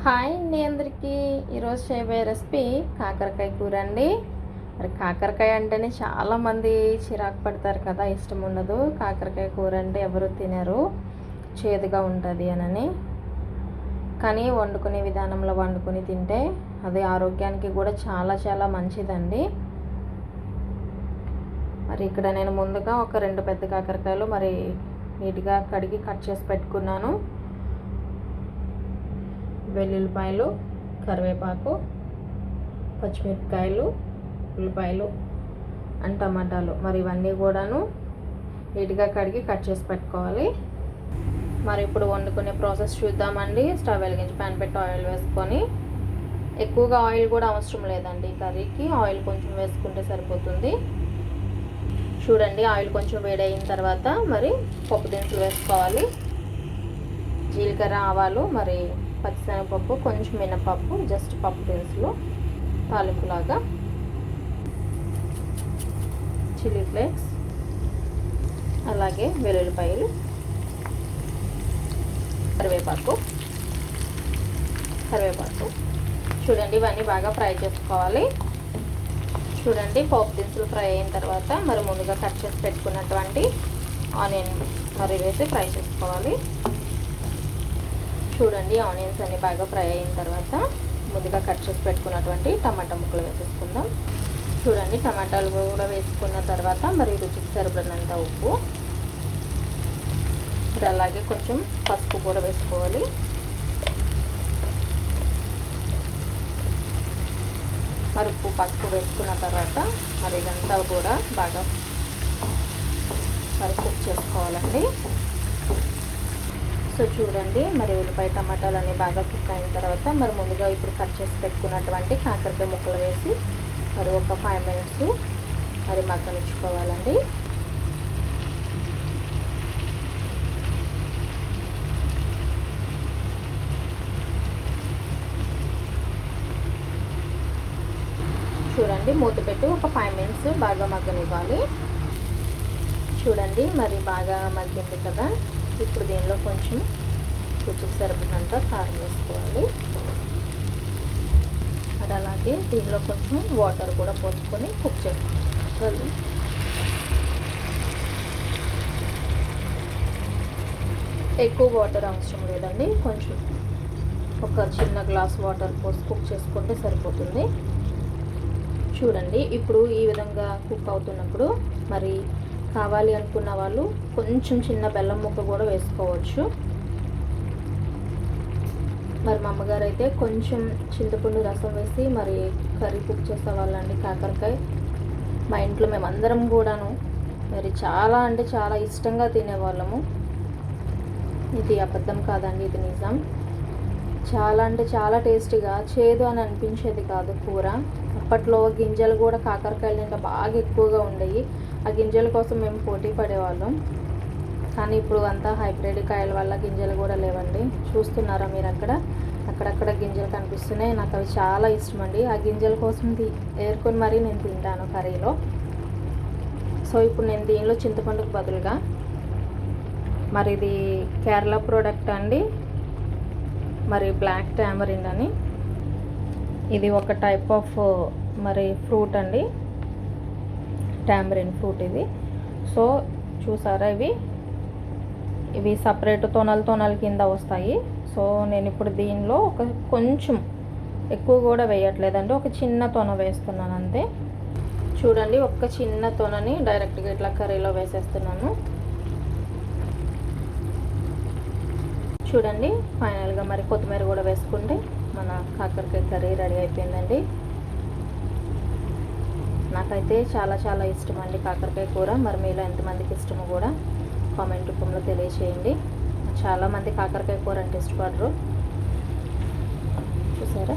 Hi అండి అందరికీ. ఈరోజు చేయబోయే రెసిపీ కాకరకాయ కూర అండి. మరి కాకరకాయ అంటేనే చాలామంది చిరాకు పడతారు కదా, ఇష్టం ఉండదు. కాకరకాయ కూర అంటే ఎవరు తినరు, చేదుగా ఉంటుంది అని. కానీ వండుకునే విధానంలో వండుకొని తింటే అది ఆరోగ్యానికి కూడా చాలా చాలా మంచిదండి. మరి ఇక్కడ నేను ముందుగా ఒక 2 పెద్ద కాకరకాయలు మరి నీట్గా కడిగి కట్ చేసి పెట్టుకున్నాను. వెల్లుల్లిపాయలు, కరివేపాకు, పచ్చిమిరపకాయలు, ఉల్లిపాయలు అండ్ టమాటాలు మరి ఇవన్నీ కూడాను నీట్గా కడిగి కట్ చేసి పెట్టుకోవాలి. మరి ఇప్పుడు వండుకునే ప్రాసెస్ చూద్దామండి. స్టవ్ వెలిగించి ప్యాన్ పెట్టి ఆయిల్ వేసుకొని, ఎక్కువగా ఆయిల్ కూడా అవసరం లేదండి కర్రీకి, ఆయిల్ కొంచెం వేసుకుంటే సరిపోతుంది. చూడండి, ఆయిల్ కొంచెం వేడైన తర్వాత మరి పప్పు దినుసులు వేసుకోవాలి. జీలకర్ర, ఆవాలు, మరి పచ్చిశనగపప్పు, కొంచెం మినపప్పు, జస్ట్ పప్పు దినుసులు తాలింపులాగా, చిల్లీ ఫ్లేక్స్, అలాగే వెల్లుల్లిపాయలు, కరివేపాకు. చూడండి, ఇవన్నీ బాగా ఫ్రై చేసుకోవాలి. చూడండి, పోపు దినుసులు ఫ్రై అయిన తర్వాత మరి ముందుగా కట్ చేసి పెట్టుకున్నటువంటి ఆనియన్ మరి వేసి ఫ్రై చేసుకోవాలి. చూడండి, ఆనియన్స్ అన్ని బాగా ఫ్రై అయిన తర్వాత ముందుగా కట్ చేసి పెట్టుకున్నటువంటి టమాటా ముక్కలు వేసేసుకుందాం. చూడండి, టమాటాలు కూడా వేసుకున్న తర్వాత మరి రుచికి సరిపడినంత ఉప్పు, మరి అలాగే కొంచెం పసుపు కూడా వేసుకోవాలి. మరి ఉప్పు పసుపు వేసుకున్న తర్వాత మరి ఇదంతా కూడా బాగా మరి కుక్ చేసుకోవాలండి. సో చూడండి, మరి ఉల్లిపాయ టమాటాలు అన్నీ బాగా కుక్ అయిన తర్వాత మరి ముందుగా ఇప్పుడు కట్ చేసి పెట్టుకున్నటువంటి కాకరకాయ ముక్కలు వేసి మరి ఒక 5 మినిట్స్ మరి మగ్గనిచ్చుకోవాలండి. చూడండి, మూత పెట్టి ఒక 5 మినిట్స్ బాగా మగ్గనివ్వాలి. చూడండి, మరి బాగా మగ్గింది కదా. ఇప్పుడు దీనిలో కొంచెం రుచికి సరిపడినంత కారం వేసుకోవాలి. అది అలాగే దీనిలో కొంచెం వాటర్ కూడా పోసుకొని కుక్ చేసుకోవాలి. ఎక్కువ వాటర్ అవసరం లేదండి, కొంచెం ఒక చిన్న గ్లాస్ వాటర్ పోసి కుక్ చేసుకుంటే సరిపోతుంది. చూడండి, ఇప్పుడు ఈ విధంగా కుక్ అవుతున్నప్పుడు మరి కావాలి అనుకున్న వాళ్ళు కొంచెం చిన్న బెల్లం ముక్క కూడా వేసుకోవచ్చు. మరి మా అమ్మగారు అయితే కొంచెం చింతపండు రసం వేసి మరి కర్రీ కుక్ చేసేవాళ్ళండి కాకరకాయ. మా ఇంట్లో మేమందరం కూడాను మరి చాలా అంటే చాలా ఇష్టంగా తినేవాళ్ళము. ఇది అబద్ధం కాదండి, ఇది నిజం. చాలా అంటే చాలా టేస్టీగా, చేదు అని అనిపించేది కాదు కూర. అప్పట్లో గింజలు కూడా కాకరకాయలు నిండా బాగా ఎక్కువగా ఉండేవి. ఆ గింజల కోసం మేము పోటీ పడేవాళ్ళం. కానీ ఇప్పుడు అంతా హైబ్రిడ్ కాయల వల్ల గింజలు కూడా లేవండి. చూస్తున్నారా మీరు, అక్కడక్కడ గింజలు కనిపిస్తున్నాయి. నాకు అవి చాలా ఇష్టం అండి. ఆ గింజల కోసం ఏరుకొని మరీ నేను తింటాను కర్రీలో. సో ఇప్పుడు నేను దీనిలో చింతపండుకు బదులుగా మరి ఇది కేరళ ప్రోడక్ట్ అండి, మరి బ్లాక్ టామరిన్ అని. ఇది ఒక టైప్ ఆఫ్ మరి ఫ్రూట్ అండి, టామరిన్ ఫ్రూట్ ఇది. సో చూసారా, ఇవి సపరేట్ తొనలు కింద వస్తాయి. సో నేను ఇప్పుడు దీనిలో ఒక కొంచెం ఎక్కువ కూడా వేయట్లేదండి, ఒక చిన్న తొన వేస్తున్నాను అంతే. చూడండి, ఒక చిన్న తొనని డైరెక్ట్గా ఇట్లా కర్రీలో వేసేస్తున్నాను. చూడండి, ఫైనల్గా మరి కొత్తిమీర కూడా వేసుకుంటే మన కాకరకాయ కర్రీ రెడీ అయిపోయిందండి. నాకైతే చాలా చాలా ఇష్టం అండి కాకరకాయ కూర. మరి మీలో ఎంతమందికి ఇష్టమో కూడా కామెంట్ రూపంలో తెలియచేయండి. చాలామంది కాకరకాయ కూర అంటే ఇష్టపడరు. చూసారా.